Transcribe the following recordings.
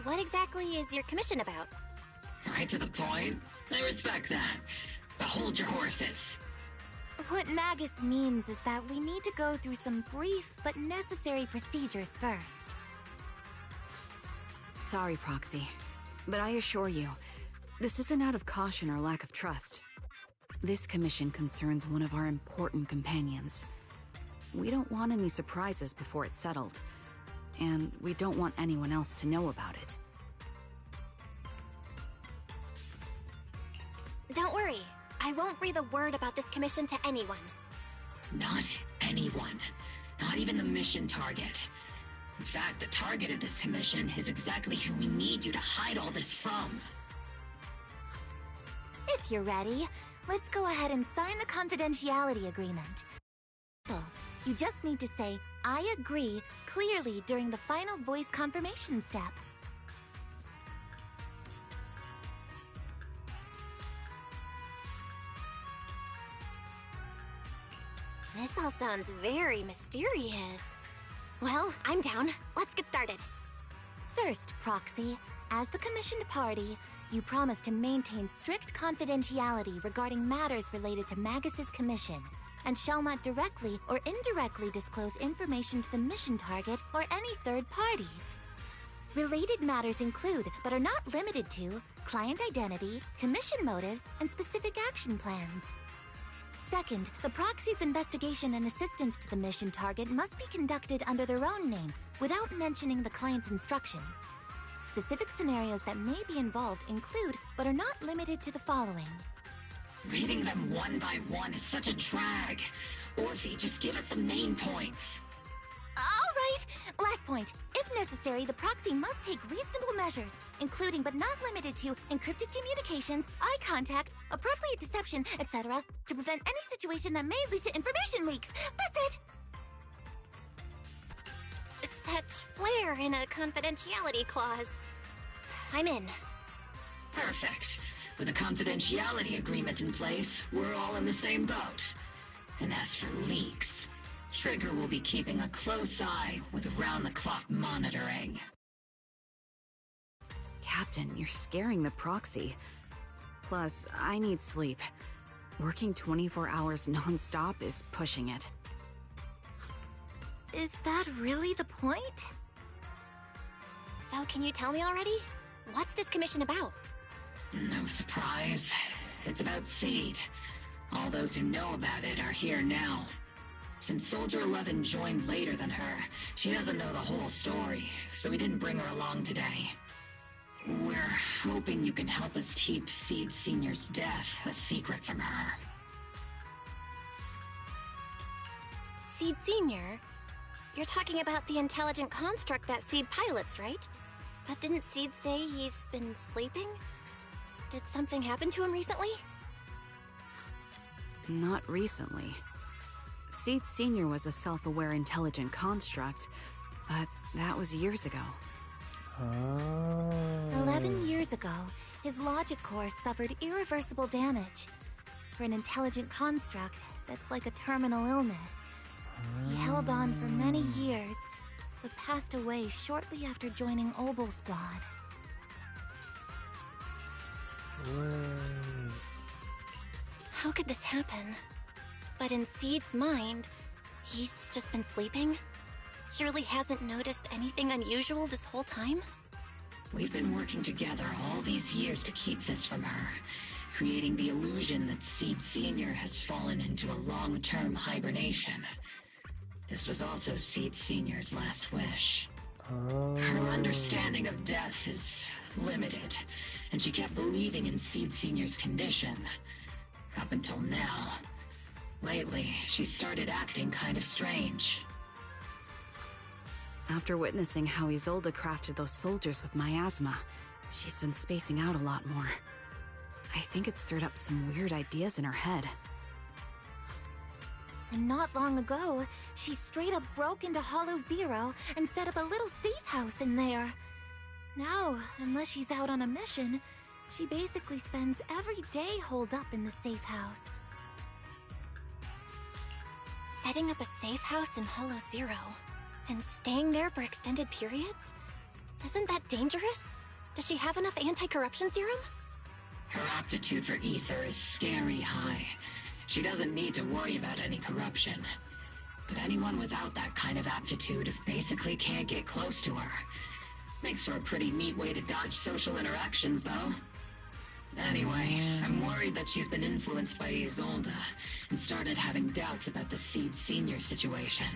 what exactly is your commission about? Right to the point. I respect that. But hold your horses. What Magus means is that we need to go through some brief but necessary procedures first. Sorry, Proxy, but I assure you, this isn't out of caution or lack of trust. This commission concerns one of our important companions. We don't want any surprises before it's settled, and we don't want anyone else to know about it. Don't worry, I won't breathe a word about this commission to anyone. Not anyone. Not even the mission target. In fact, the target of this commission is exactly who we need you to hide all this from. If you're ready, let's go ahead and sign the confidentiality agreement. You just need to say, "I agree," clearly during the final voice confirmation step. This all sounds very mysterious. Well, I'm down. Let's get started. First, Proxy, as the commissioned party, you promise to maintain strict confidentiality regarding matters related to Magus's commission, and shall not directly or indirectly disclose information to the mission target or any third parties. Related matters include, but are not limited to, client identity, commission motives, and specific action plans. Second, the proxy's investigation and assistance to the mission target must be conducted under their own name, without mentioning the client's instructions. Specific scenarios that may be involved include, but are not limited to the following. Reading them one by one is such a drag. Orphe, just give us the main points. Alright, last point. If necessary, the proxy must take reasonable measures, including but not limited to encrypted communications, eye contact, appropriate deception, etc., to prevent any situation that may lead to information leaks. That's it! Such flair in a confidentiality clause. I'm in. Perfect. With a confidentiality agreement in place, we're all in the same boat. And as for leaks, Trigger will be keeping a close eye with round-the-clock monitoring. Captain, you're scaring the proxy. Plus, I need sleep. Working 24 hours non-stop is pushing it. Is that really the point? So can you tell me already? What's this commission about? No surprise. It's about Seed. All those who know about it are here now. Since Soldier 11 joined later than her, she doesn't know the whole story, so we didn't bring her along today. We're hoping you can help us keep Seed Senior's death a secret from her. Seed Senior? You're talking about the intelligent construct that Seed pilots, right? But didn't Seed say he's been sleeping? Did something happen to him recently? Not recently. Seed Senior was a self-aware intelligent construct, but that was years ago. 11 years ago, his logic core suffered irreversible damage. For an intelligent construct, that's like a terminal illness. He held on for many years, but passed away shortly after joining Obel Squad. How could this happen? But in Seed's mind, he's just been sleeping? Surely hasn't noticed anything unusual this whole time? We've been working together all these years to keep this from her, creating the illusion that Seed Senior has fallen into a long-term hibernation. This was also Seed Senior's last wish. Her understanding of death is limited, and she kept believing in Seed Senior's condition. Up until now. Lately, she started acting kind of strange. After witnessing how Isolde crafted those soldiers with miasma, she's been spacing out a lot more. I think it stirred up some weird ideas in her head. And not long ago, she straight up broke into Hollow Zero and set up a little safe house in there. Now, unless she's out on a mission, she basically spends every day holed up in the safe house. Setting up a safe house in Hollow Zero, and staying there for extended periods? Isn't that dangerous? Does she have enough anti-corruption serum? Her aptitude for ether is scary high. She doesn't need to worry about any corruption. But anyone without that kind of aptitude basically can't get close to her. Makes for a pretty neat way to dodge social interactions, though. Anyway, I'm worried that she's been influenced by Isolde and started having doubts about the Seed Senior situation.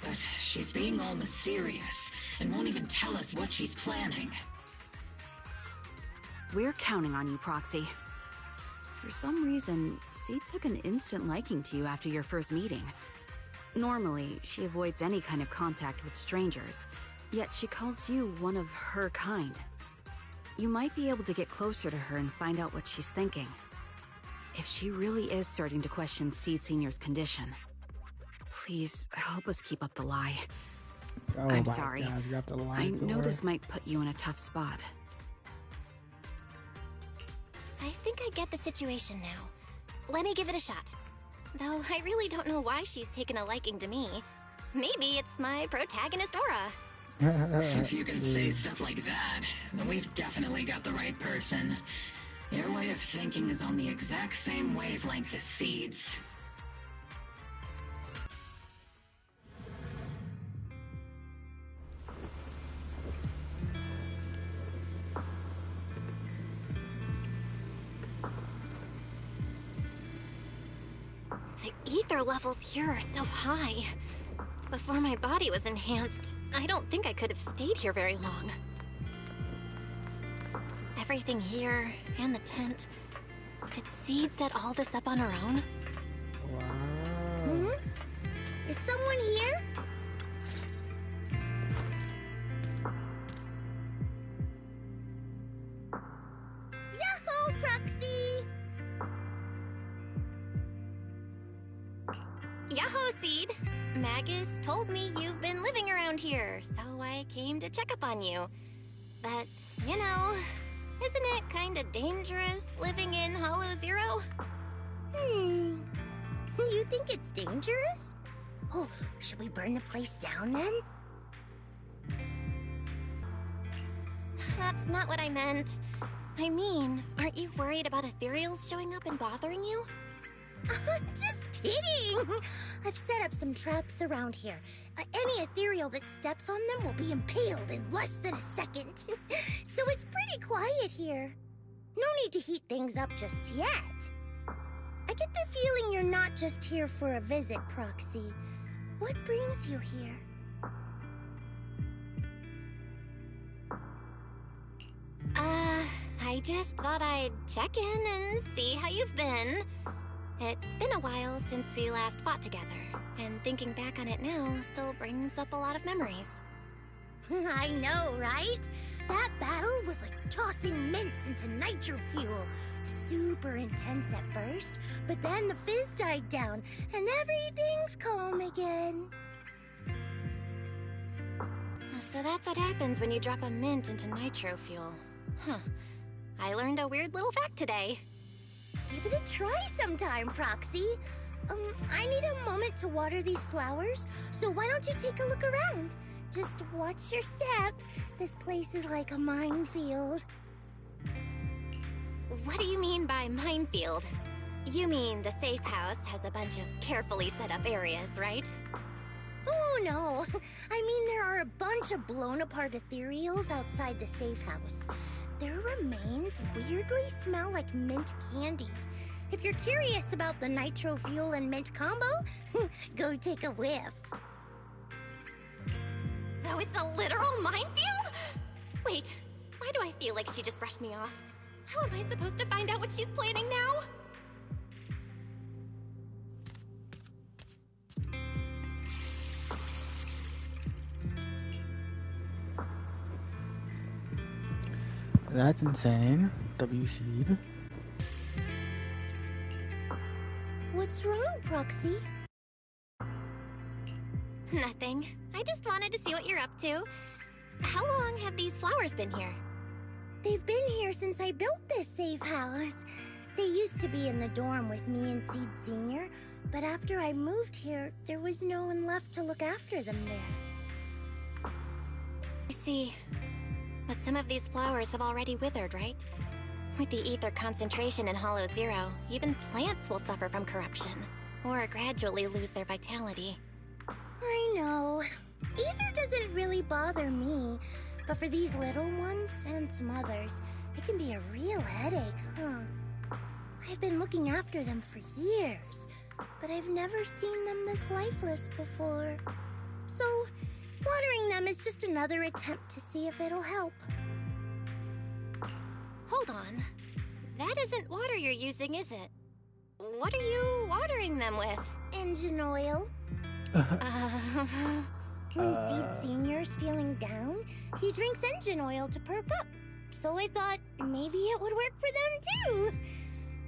But she's being all mysterious and won't even tell us what she's planning. We're counting on you, Proxy. For some reason, Seed took an instant liking to you after your first meeting. Normally, she avoids any kind of contact with strangers, yet she calls you one of her kind. You might be able to get closer to her and find out what she's thinking. If she really is starting to question Seed Senior's condition, please help us keep up the lie. Oh I'm my sorry. God, you have to lie I to know her. this might put you in a tough spot. I think I get the situation now. Let me give it a shot. Though I really don't know why she's taken a liking to me. Maybe it's my protagonist aura. If you can say stuff like that, then we've definitely got the right person. Your way of thinking is on the exact same wavelength as Seed's. The ether levels here are so high. Before my body was enhanced, I don't think I could have stayed here very long. Everything here, and the tent. Did Seed set all this up on her own? Wow. Is someone here? Yahoo, Proxy! Yahoo, Seed! Magus told me you've been living around here, so I came to check up on you. But, you know, isn't it kinda dangerous living in Hollow Zero? You think it's dangerous? Oh, should we burn the place down then? That's not what I meant. I mean, aren't you worried about ethereals showing up and bothering you? I'm just kidding! I've set up some traps around here. Any ethereal that steps on them will be impaled in less than a second. So it's pretty quiet here. No need to heat things up just yet. I get the feeling you're not just here for a visit, Proxy. What brings you here? I just thought I'd check in and see how you've been. It's been a while since we last fought together, and thinking back on it now still brings up a lot of memories. I know, right? That battle was like tossing mints into nitro fuel. Super intense at first, but then the fizz died down, and everything's calm again. So that's what happens when you drop a mint into nitro fuel. Huh. I learned a weird little fact today. Give it a try sometime, Proxy. I need a moment to water these flowers, so why don't you take a look around? Just watch your step. This place is like a minefield. What do you mean by minefield? You mean the safe house has a bunch of carefully set up areas, right? Oh, no. I mean, there are a bunch of blown-apart ethereals outside the safe house. Their remains weirdly smell like mint candy. If you're curious about the nitro fuel and mint combo, go take a whiff. So it's a literal minefield? Wait, why do I feel like she just brushed me off? How am I supposed to find out what she's planning now? That's insane. WC. What's wrong, Proxy? Nothing. I just wanted to see what you're up to. How long have these flowers been here? They've been here since I built this safe house. They used to be in the dorm with me and Seed Senior, but after I moved here, there was no one left to look after them there. I see. But some of these flowers have already withered, right? With the ether concentration in Hollow Zero, even plants will suffer from corruption, or gradually lose their vitality. I know. Ether doesn't really bother me, but for these little ones and some others, it can be a real headache, huh? I've been looking after them for years, but I've never seen them this lifeless before. So, watering them is just another attempt to see if it'll help. Hold on. That isn't water you're using, is it? What are you watering them with? Engine oil. When Seed Senior's feeling down, he drinks engine oil to perk up. So I thought maybe it would work for them too.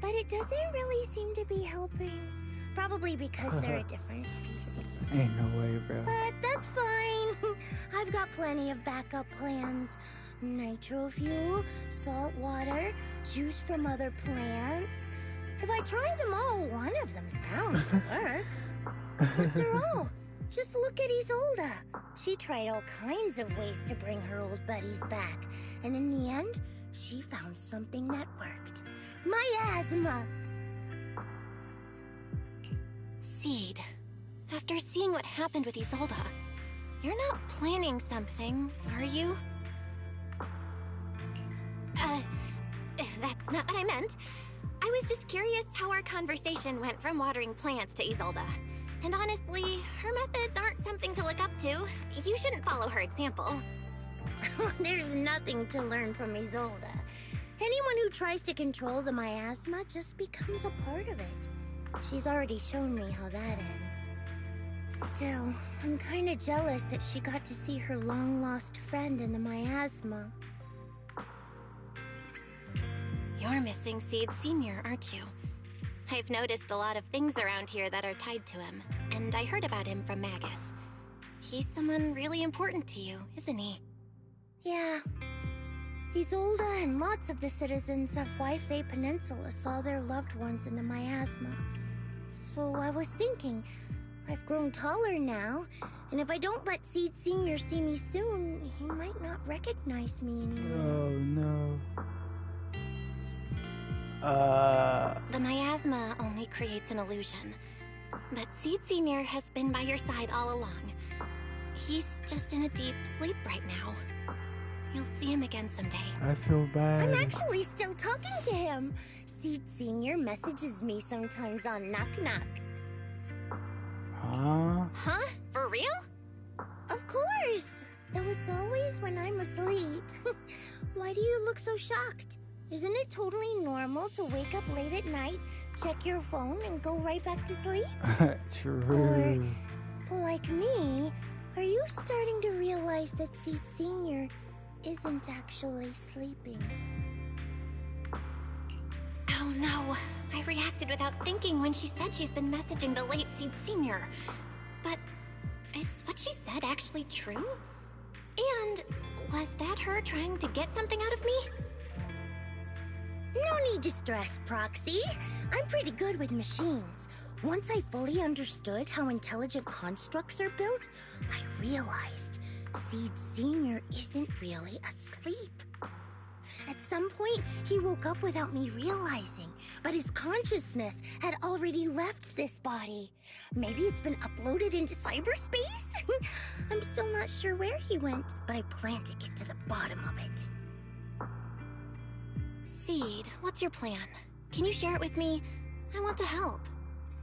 But it doesn't really seem to be helping. Probably because they're a different species. Ain't no way, bro. But that's fine. I've got plenty of backup plans. Nitro fuel, salt water, juice from other plants. If I try them all, one of them's bound to work. After all, just look at Isolda. She tried all kinds of ways to bring her old buddies back. And in the end, she found something that worked. Miasma! Seed. After seeing what happened with Isolda, you're not planning something, are you? That's not what I meant. I was just curious how our conversation went from watering plants to Isolda. And honestly, her methods aren't something to look up to. You shouldn't follow her example. There's nothing to learn from Isolda. Anyone who tries to control the miasma just becomes a part of it. She's already shown me how that ends. Still, I'm kinda jealous that she got to see her long-lost friend in the miasma. You're missing Seed Senior, aren't you? I've noticed a lot of things around here that are tied to him, and I heard about him from Magus. He's someone really important to you, isn't he? Yeah. Isolda and lots of the citizens of Waifei Peninsula saw their loved ones in the miasma. So I was thinking, I've grown taller now, and if I don't let Seed Senior see me soon, he might not recognize me anymore. Oh no. The miasma only creates an illusion, but Seed Senior has been by your side all along. He's just in a deep sleep right now. You'll see him again someday. I feel bad. I'm actually still talking to him. Seed Senior messages me sometimes on Knock Knock. Huh? Huh? For real? Of course! Though it's always when I'm asleep. Why do you look so shocked? Isn't it totally normal to wake up late at night, check your phone, and go right back to sleep? True. Or, like me, are you starting to realize that Seed Senior isn't actually sleeping? Oh no, I reacted without thinking when she said she's been messaging the late Seed Senior. But is what she said actually true? And was that her trying to get something out of me? No need to stress, Proxy. I'm pretty good with machines. Once I fully understood how intelligent constructs are built, I realized Seed Senior isn't really asleep. At some point, he woke up without me realizing, but his consciousness had already left this body. Maybe it's been uploaded into cyberspace? I'm still not sure where he went, but I plan to get to the bottom of it. Seed, what's your plan? Can you share it with me? I want to help,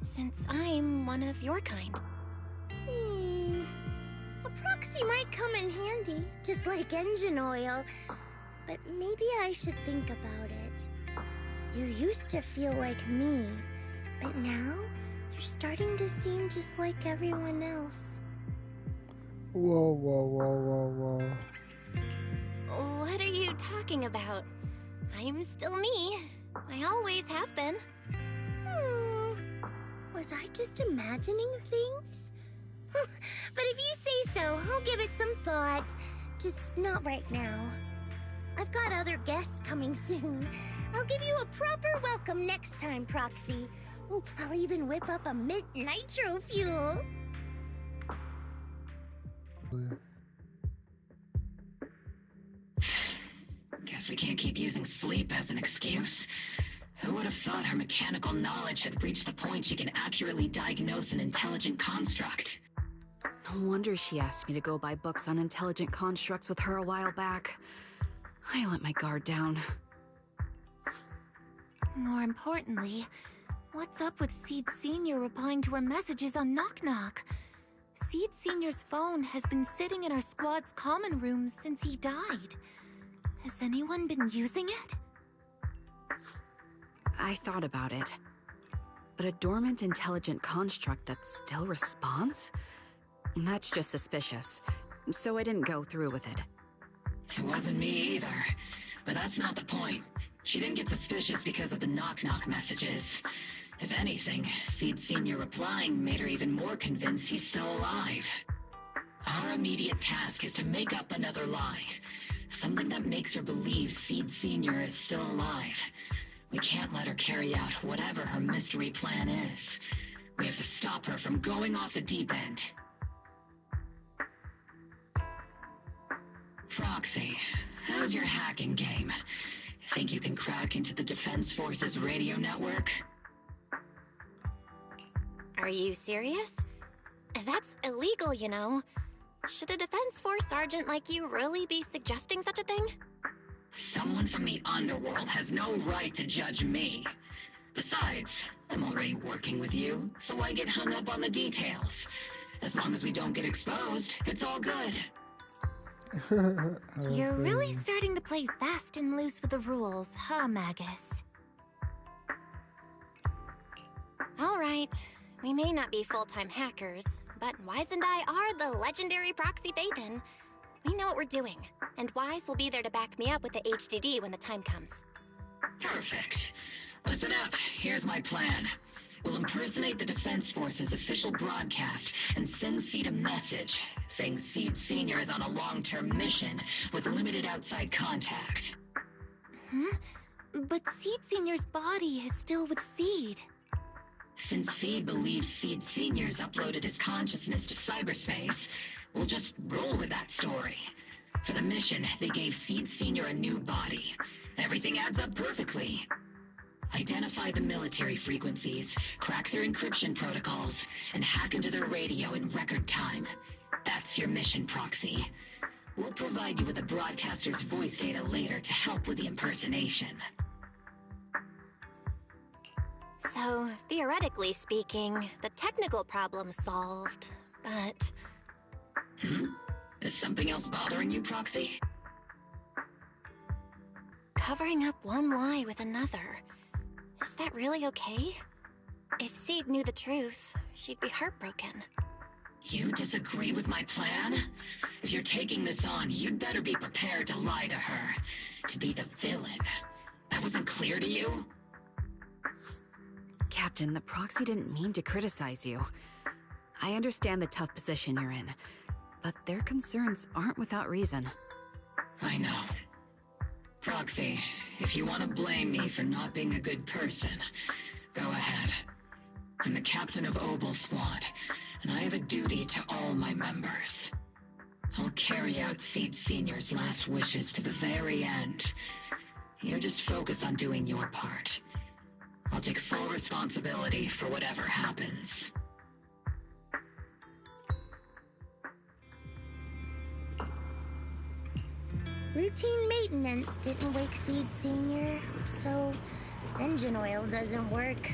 since I'm one of your kind. A proxy might come in handy, just like engine oil. But maybe I should think about it. You used to feel like me, but now you're starting to seem just like everyone else. Whoa, whoa, whoa, whoa, whoa. What are you talking about? I'm still me. I always have been. Was I just imagining things? But if you say so, I'll give it some thought. Just not right now. I've got other guests coming soon. I'll give you a proper welcome next time, Proxy. Oh, I'll even whip up a mint nitro fuel. We can't keep using sleep as an excuse. Who would have thought her mechanical knowledge had reached the point she can accurately diagnose an intelligent construct? No wonder she asked me to go buy books on intelligent constructs with her a while back. I let my guard down. More importantly, what's up with Seed Sr. replying to her messages on Knock Knock? Seed Sr.'s phone has been sitting in our squad's common room since he died. Has anyone been using it? I thought about it. But a dormant intelligent construct that still responds? That's just suspicious, so I didn't go through with it. It wasn't me either, but that's not the point. She didn't get suspicious because of the knock-knock messages. If anything, Seed Sr. replying made her even more convinced he's still alive. Our immediate task is to make up another lie. Something that makes her believe Seed Sr. is still alive. We can't let her carry out whatever her mystery plan is. We have to stop her from going off the deep end. Proxy, how's your hacking game? Think you can crack into the Defense Force's radio network? Are you serious? That's illegal, you know. Should a Defense Force sergeant like you really be suggesting such a thing? Someone from the underworld has no right to judge me. Besides, I'm already working with you, so why get hung up on the details? As long as we don't get exposed, it's all good. You're really starting to play fast and loose with the rules, huh, Magus? Alright, we may not be full-time hackers, but Wise and I are the legendary Proxy Phaethon. We know what we're doing, and Wise will be there to back me up with the HDD when the time comes. Perfect. Listen up, here's my plan. We'll impersonate the Defense Force's official broadcast and send Seed a message saying Seed Sr. is on a long-term mission with limited outside contact. But Seed Sr.'s body is still with Seed. Since Seed believes Seed Sr.'s uploaded his consciousness to cyberspace, we'll just roll with that story. For the mission, they gave Seed Sr. a new body. Everything adds up perfectly. Identify the military frequencies, crack their encryption protocols, and hack into their radio in record time. That's your mission, Proxy. We'll provide you with the broadcaster's voice data later to help with the impersonation. So, theoretically speaking, the technical problem's solved, but... Is something else bothering you, Proxy? Covering up one lie with another. Is that really okay? If Seed knew the truth, she'd be heartbroken. You disagree with my plan? If you're taking this on, you'd better be prepared to lie to her. To be the villain. That wasn't clear to you? Captain, the Proxy didn't mean to criticize you. I understand the tough position you're in, but their concerns aren't without reason. I know. Proxy, if you want to blame me for not being a good person, go ahead. I'm the captain of Obel Squad, and I have a duty to all my members. I'll carry out Seed Sr.'s last wishes to the very end. You just focus on doing your part. I'll take full responsibility for whatever happens. Routine maintenance didn't wake Seed Sr., so engine oil doesn't work.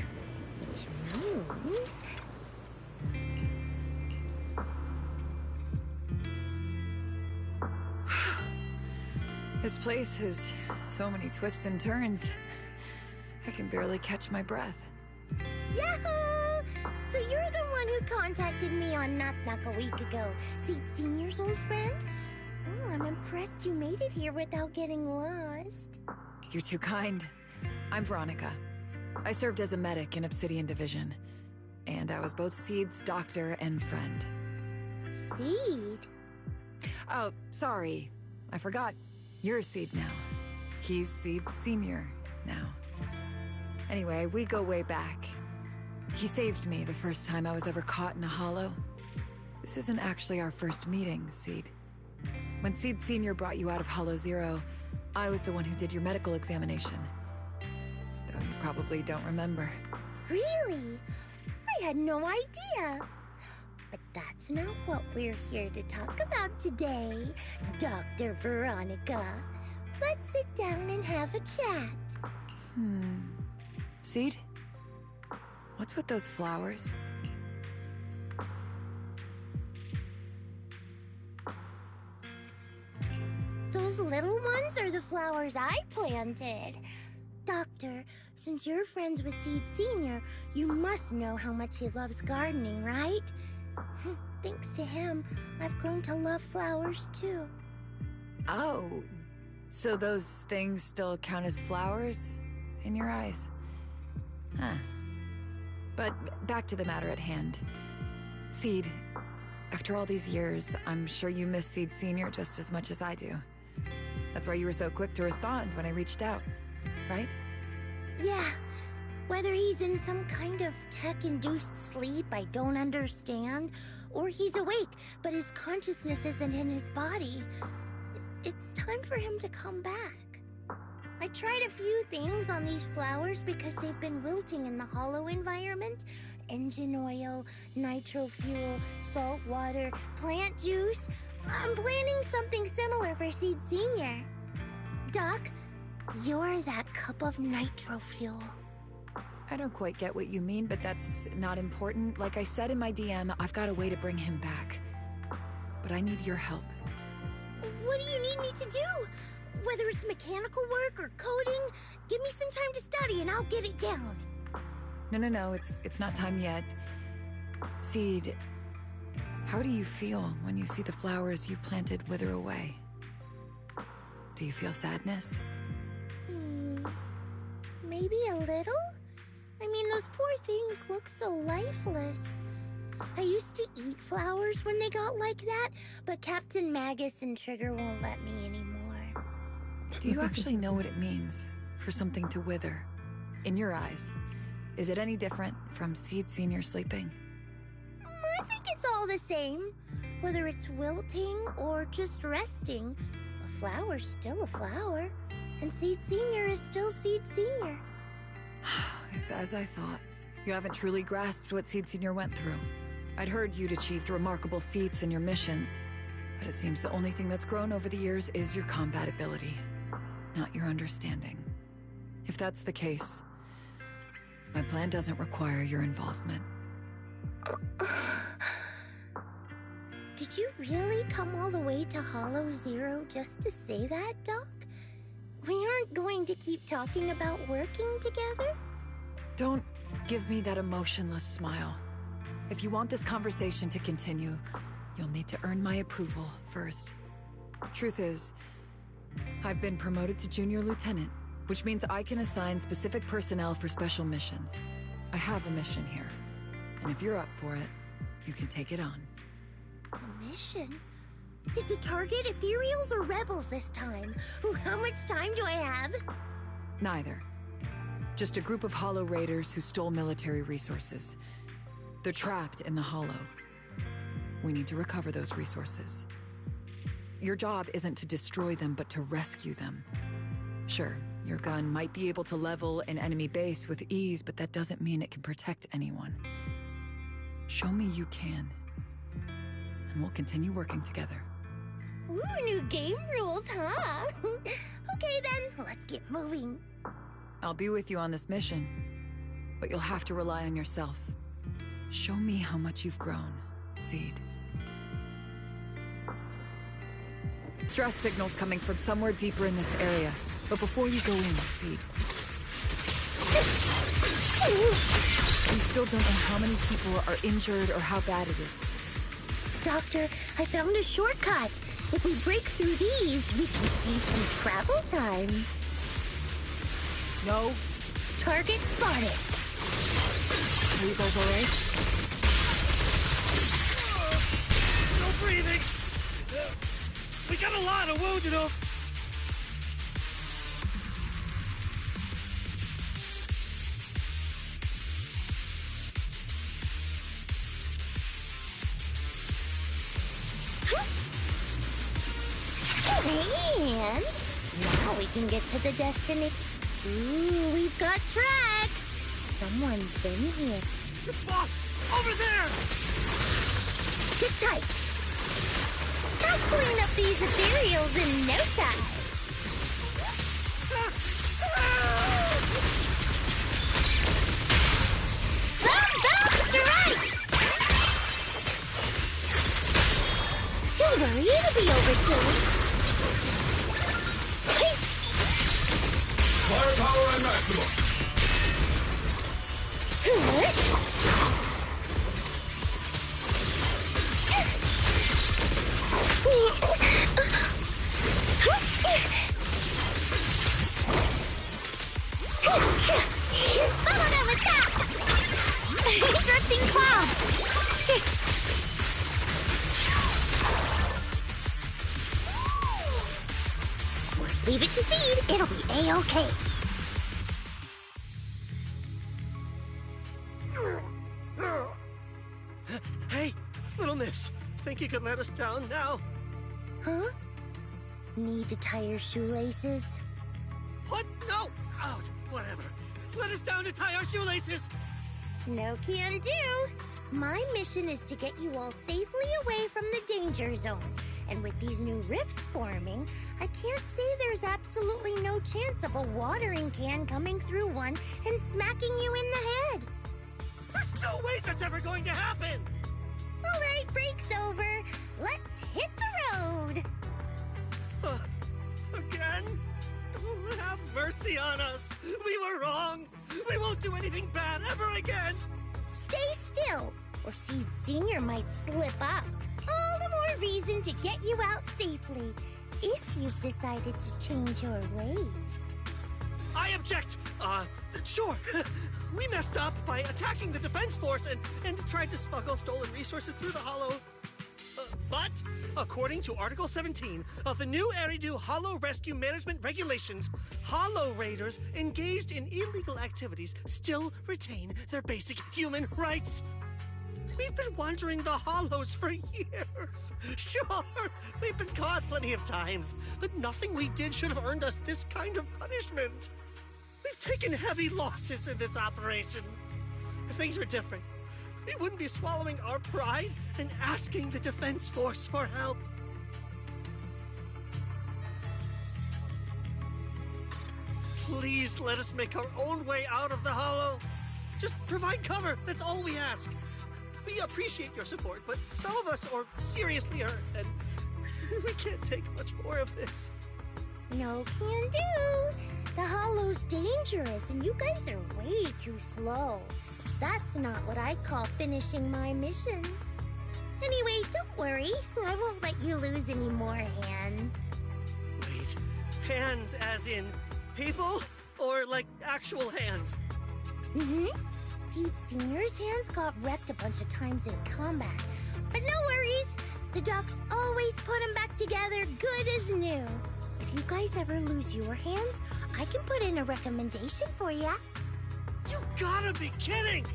Which means... This place has so many twists and turns. I can barely catch my breath. Yahoo! So you're the one who contacted me on Knock Knock a week ago, Seed Sr.'s old friend? Oh, I'm impressed you made it here without getting lost. You're too kind. I'm Veronica. I served as a medic in Obsidian Division, and I was both Seed's doctor and friend. Seed? Oh, sorry. I forgot. You're Seed now. He's Seed Sr. now. Anyway, we go way back. He saved me the first time I was ever caught in a hollow. This isn't actually our first meeting, Seed. When Seed Sr. brought you out of Hollow Zero, I was the one who did your medical examination. Though you probably don't remember. Really? I had no idea. But that's not what we're here to talk about today, Dr. Veronica. Let's sit down and have a chat. Seed? What's with those flowers? Those little ones are the flowers I planted. Doctor, since you're friends with Seed Sr., you must know how much he loves gardening, right? Thanks to him, I've grown to love flowers too. Oh, so those things still count as flowers in your eyes? Huh. But back to the matter at hand. Seed, after all these years, I'm sure you miss Seed Sr. just as much as I do. That's why you were so quick to respond when I reached out, right? Yeah. Whether he's in some kind of tech-induced sleep I don't understand, or he's awake, but his consciousness isn't in his body, it's time for him to come back. I tried a few things on these flowers because they've been wilting in the hollow environment. Engine oil, nitro fuel, salt water, plant juice. I'm planning something similar for Seed Sr. Doc, you're that cup of nitro fuel. I don't quite get what you mean, but that's not important. Like I said in my DM, I've got a way to bring him back. But I need your help. What do you need me to do? Whether it's mechanical work or coding, give me some time to study and I'll get it down. No, it's not time yet. Seed, how do you feel when you see the flowers you planted wither away? Do you feel sadness? Maybe a little? I mean, those poor things look so lifeless. I used to eat flowers when they got like that, but Captain Magus and Trigger won't let me anymore. Do you actually know what it means for something to wither? In your eyes, is it any different from Seed Sr. sleeping? I think it's all the same. Whether it's wilting or just resting, a flower's still a flower, and Seed Sr. is still Seed Sr. It's as I thought. You haven't truly grasped what Seed Sr. went through. I'd heard you'd achieved remarkable feats in your missions, but it seems the only thing that's grown over the years is your combat ability, not your understanding. If that's the case, my plan doesn't require your involvement. Did you really come all the way to Hollow Zero just to say that, Doc? We aren't going to keep talking about working together? Don't give me that emotionless smile. If you want this conversation to continue, you'll need to earn my approval first. Truth is, I've been promoted to Junior Lieutenant, which means I can assign specific personnel for special missions. I have a mission here, and if you're up for it, you can take it on. A mission? Is the target Ethereals or Rebels this time? How much time do I have? Neither. Just a group of Hollow Raiders who stole military resources. They're trapped in the Hollow. We need to recover those resources. Your job isn't to destroy them, but to rescue them. Sure, your gun might be able to level an enemy base with ease, but that doesn't mean it can protect anyone. Show me you can, and we'll continue working together. Ooh, new game rules, huh? Okay then, let's get moving. I'll be with you on this mission, but you'll have to rely on yourself. Show me how much you've grown, Seed. Stress signals coming from somewhere deeper in this area. But before you go in, Seed, we still don't know how many people are injured or how bad it is. Doctor, I found a shortcut. If we break through these, we can save some travel time. No. Target spotted. Are you guys alright? No breathing. We got a lot of wounded up. And Now we can get to the destination. Ooh, we've got tracks. Someone's been here. It's Boss! Over there! Sit tight. I'll clean up these ethereals in no time. That's right! Don't worry, it'll be over soon. Firepower at maximum. Bubblegum attack! Drifting clouds! Shit! Leave it to Seed, it'll be A-okay. Hey, little miss. Think you could let us down now? Huh? Need to tie your shoelaces? What? No! Oh, whatever. Let us down to tie our shoelaces! No can do. My mission is to get you all safely away from the danger zone. And with these new rifts forming, I can't say there's absolutely no chance of a watering can coming through one and smacking you in the head. There's no way that's ever going to happen! All right, break's over. Let's hit the road. Again? Oh, have mercy on us. We were wrong. We won't do anything bad ever again. Stay still, or Seed Senior might slip up. All the more reason to get you out safely, if you've decided to change your ways. I object. Sure. We messed up by attacking the defense force and tried to smuggle stolen resources through the hollow. But, according to Article 17 of the new Eridu Hollow Rescue Management Regulations, Hollow Raiders engaged in illegal activities still retain their basic human rights. We've been wandering the hollows for years. Sure, we've been caught plenty of times, but nothing we did should have earned us this kind of punishment. We've taken heavy losses in this operation. If things were different, we wouldn't be swallowing our pride and asking the defense force for help. Please let us make our own way out of the hollow. Just provide cover, that's all we ask. We appreciate your support, but some of us are seriously hurt, and we can't take much more of this. No can do. The hollow's dangerous, and you guys are way too slow. That's not what I call finishing my mission. Anyway, don't worry. I won't let you lose any more hands. Wait, hands as in people? Or like actual hands? Mm-hmm. Seed Senior's hands got wrecked a bunch of times in combat. But no worries. The docs always put them back together good as new. If you guys ever lose your hands, I can put in a recommendation for ya. You gotta be kidding!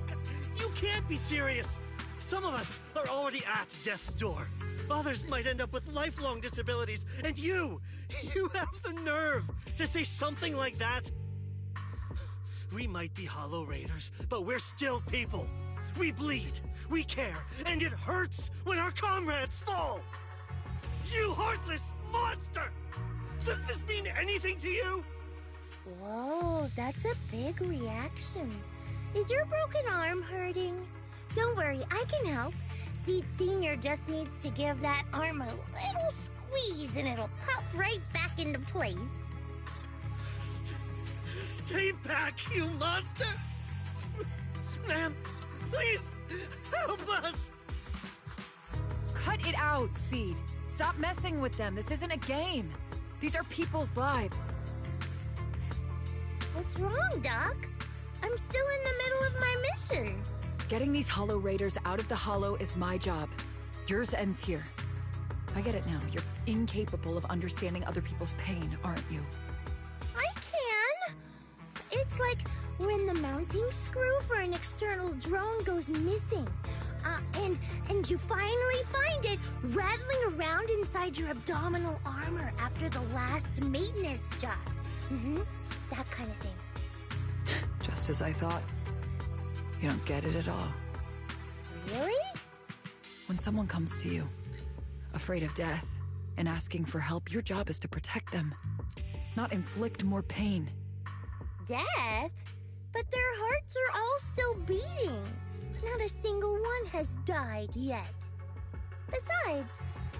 You can't be serious! Some of us are already at death's door. Others might end up with lifelong disabilities, and you have the nerve to say something like that? We might be Hollow Raiders, but we're still people. We bleed, we care, and it hurts when our comrades fall! You heartless monster! Does this mean anything to you? Whoa, that's a big reaction. Is your broken arm hurting? Don't worry, I can help. Seed Senior just needs to give that arm a little squeeze and it'll pop right back into place. Stay back, you monster! Ma'am, please, help us! Cut it out, Seed. Stop messing with them. This isn't a game. These are people's lives. What's wrong, Doc? I'm still in the middle of my mission. Getting these Hollow Raiders out of the Hollow is my job. Yours ends here. I get it now. You're incapable of understanding other people's pain, aren't you? I can. It's like when the mounting screw for an external drone goes missing. And you finally find it rattling around inside your abdominal armor after the last maintenance job. That kind of thing. Just as I thought. You don't get it at all. Really? When someone comes to you, afraid of death, and asking for help, your job is to protect them, not inflict more pain. Death? But their hearts are all still beating. Not a single one has died yet. Besides,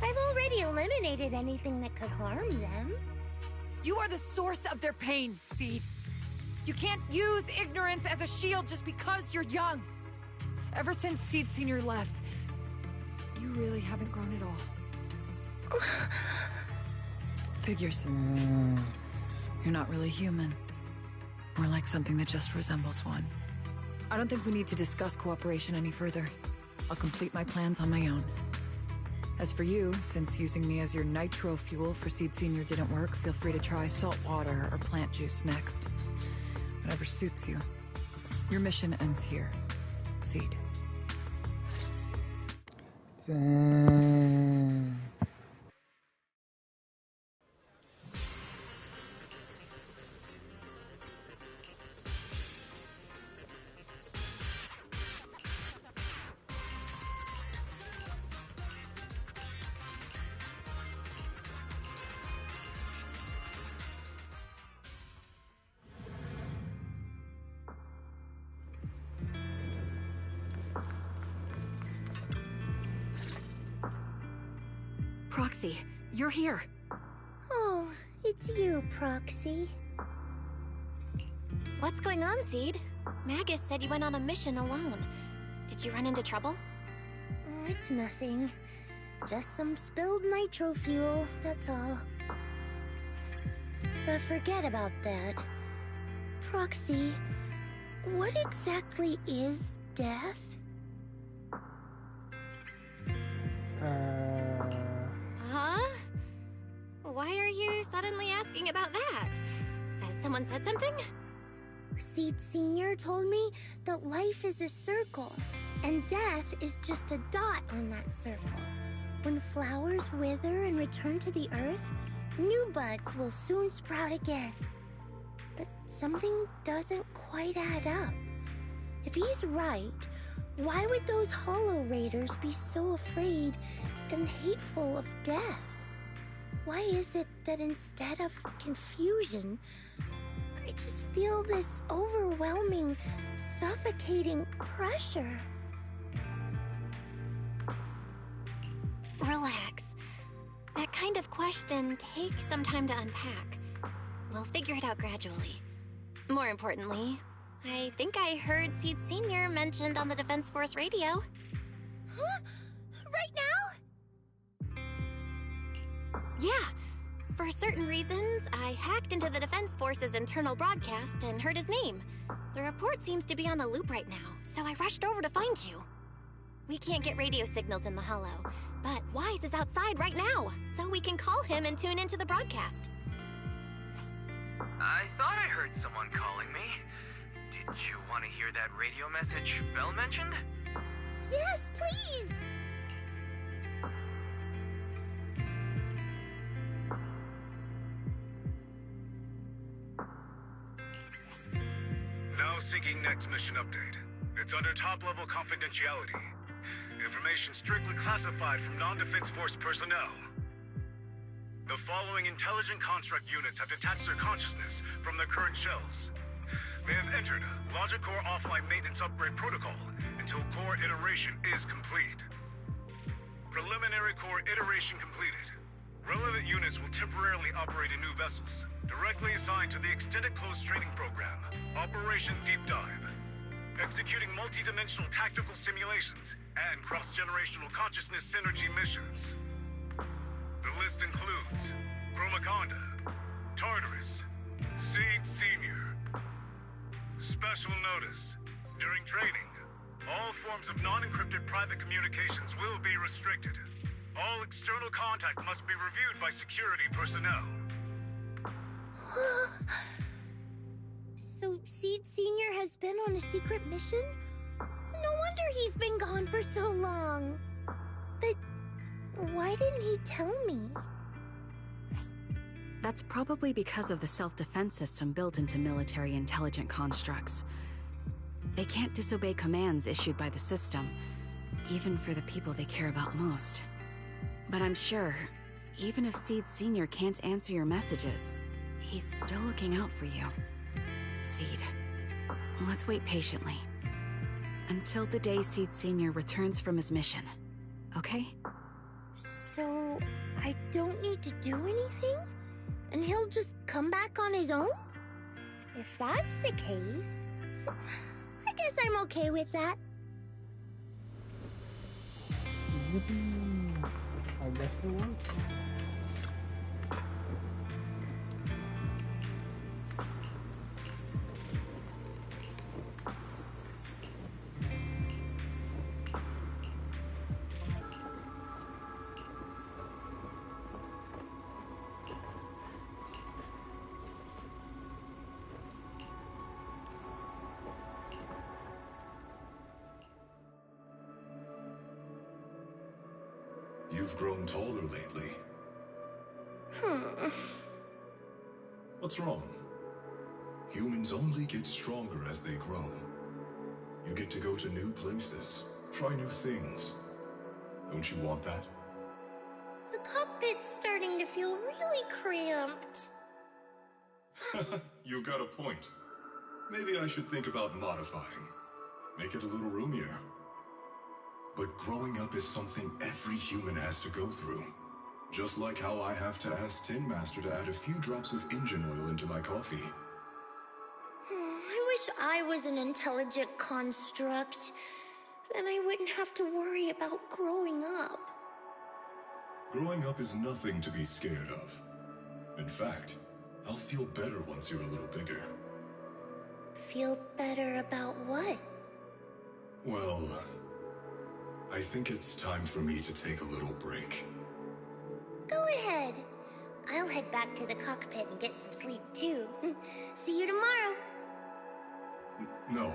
I've already eliminated anything that could harm them. You are the source of their pain, Seed. You can't use ignorance as a shield just because you're young. Ever since Seed Senior left, you really haven't grown at all. Figures. You're not really human. More like something that just resembles one. I don't think we need to discuss cooperation any further. I'll complete my plans on my own. As for you, since using me as your nitro fuel for Seed Senior didn't work, feel free to try salt water or plant juice next. Whatever suits you. Your mission ends here, Seed. Dang. Proxy, you're here. Oh, it's you, Proxy. What's going on, Seed? Magus said you went on a mission alone. Did you run into trouble? Oh, it's nothing. Just some spilled nitro fuel, that's all. But forget about that. Proxy, what exactly is death? Huh? Why are you suddenly asking about that? Has someone said something? Seed Senior told me that life is a circle, and death is just a dot on that circle. When flowers wither and return to the earth, new buds will soon sprout again. But something doesn't quite add up. If he's right, why would those Hollow Raiders be so afraid and hateful of death? Why is it that instead of confusion, I just feel this overwhelming, suffocating pressure? Relax. That kind of question takes some time to unpack. We'll figure it out gradually. More importantly, I think I heard Seed Senior mentioned on the Defense Force radio. Huh? Right now? Yeah. For certain reasons, I hacked into the Defense Force's internal broadcast and heard his name. The report seems to be on a loop right now, so I rushed over to find you. We can't get radio signals in the Hollow, but Wise is outside right now, so we can call him and tune into the broadcast. I thought I heard someone calling me. Did you want to hear that radio message Belle mentioned? Yes, please! Now seeking next mission update. It's under top-level confidentiality. Information strictly classified from non-Defense Force personnel. The following intelligent construct units have detached their consciousness from their current shells. They have entered Logic Core offline maintenance upgrade protocol until core iteration is complete. Preliminary core iteration completed. Relevant units will temporarily operate in new vessels, directly assigned to the Extended Close Training Program, Operation Deep Dive, executing multi-dimensional tactical simulations and cross-generational consciousness synergy missions. The list includes Chromaconda, Tartarus, Seed Senior. Special notice. During training, all forms of non-encrypted private communications will be restricted. All external contact must be reviewed by security personnel. So Seed Senior has been on a secret mission? No wonder he's been gone for so long. But why didn't he tell me? That's probably because of the self-defense system built into military intelligent constructs. They can't disobey commands issued by the system, even for the people they care about most. But I'm sure, even if Seed Sr. can't answer your messages, he's still looking out for you. Seed, let's wait patiently. Until the day Seed Sr. returns from his mission, okay? So, I don't need to do anything? And he'll just come back on his own? If that's the case, I guess I'm okay with that. I guess it works. You've grown taller lately. What's wrong? Humans only get stronger as they grow. You get to go to new places, try new things. Don't you want that? The cockpit's starting to feel really cramped. You've got a point. Maybe I should think about modifying. Make it a little roomier. But growing up is something every human has to go through. Just like how I have to ask Tin Master to add a few drops of engine oil into my coffee. I wish I was an intelligent construct. Then I wouldn't have to worry about growing up. Growing up is nothing to be scared of. In fact, I'll feel better once you're a little bigger. Feel better about what? Well, I think it's time for me to take a little break. Go ahead. I'll head back to the cockpit and get some sleep too. See you tomorrow. No,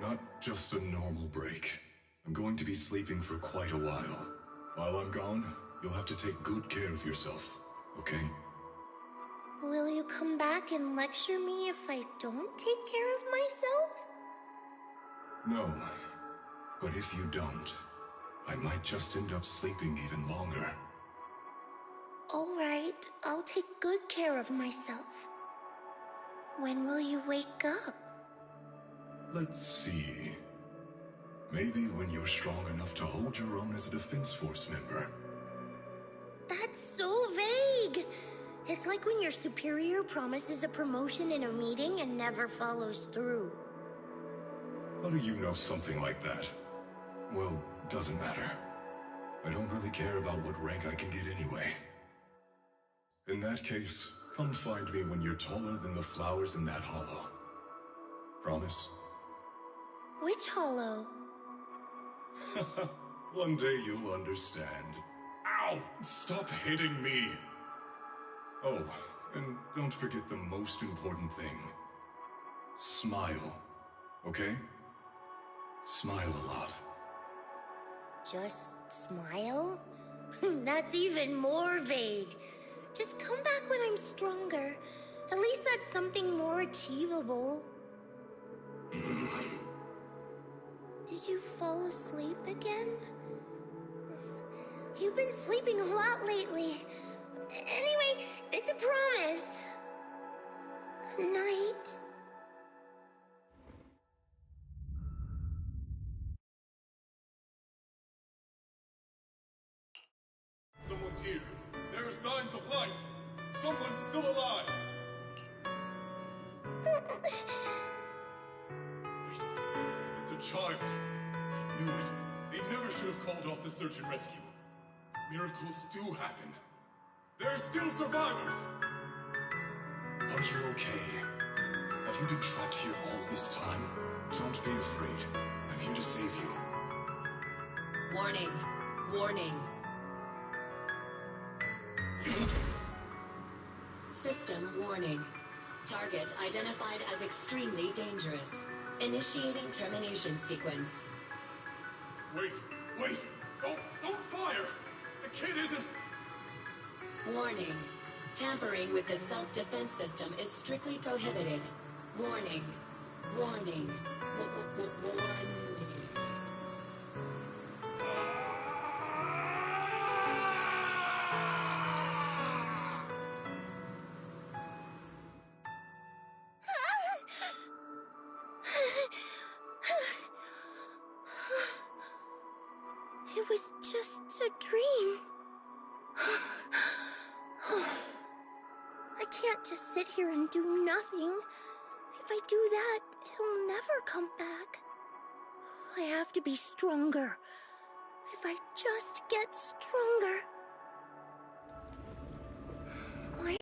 not just a normal break. I'm going to be sleeping for quite a while. While I'm gone, you'll have to take good care of yourself, okay? Will you come back and lecture me if I don't take care of myself? No, but if you don't, I might just end up sleeping even longer. All right, I'll take good care of myself. When will you wake up? Let's see. Maybe when you're strong enough to hold your own as a Defense Force member. That's so vague! It's like when your superior promises a promotion in a meeting and never follows through. How do you know something like that? Well, doesn't matter. I don't really care about what rank I can get anyway. In that case, come find me when you're taller than the flowers in that hollow. Promise? Which hollow? One day you'll understand. Ow! Stop hitting me! Oh, and don't forget the most important thing. Smile, okay? Smile a lot. Just smile? That's even more vague. Just come back when I'm stronger. At least that's something more achievable. Did you fall asleep again? You've been sleeping a lot lately. Anyway, it's a promise. Good night. Someone's here. There are signs of life. Someone's still alive. Wait, it's a child. I knew it. They never should have called off the search and rescue. Miracles do happen. There are still survivors. Are you okay? Have you been trapped here all this time? Don't be afraid. I'm here to save you. Warning. Warning. System warning. Target identified as extremely dangerous. Initiating termination sequence. Wait! Don't fire! The kid isn't... Warning. Tampering with the self-defense system is strictly prohibited. Warning. Warning. Warning. It was just a dream. I can't just sit here and do nothing. If I do that, he'll never come back. I have to be stronger. If I just get stronger...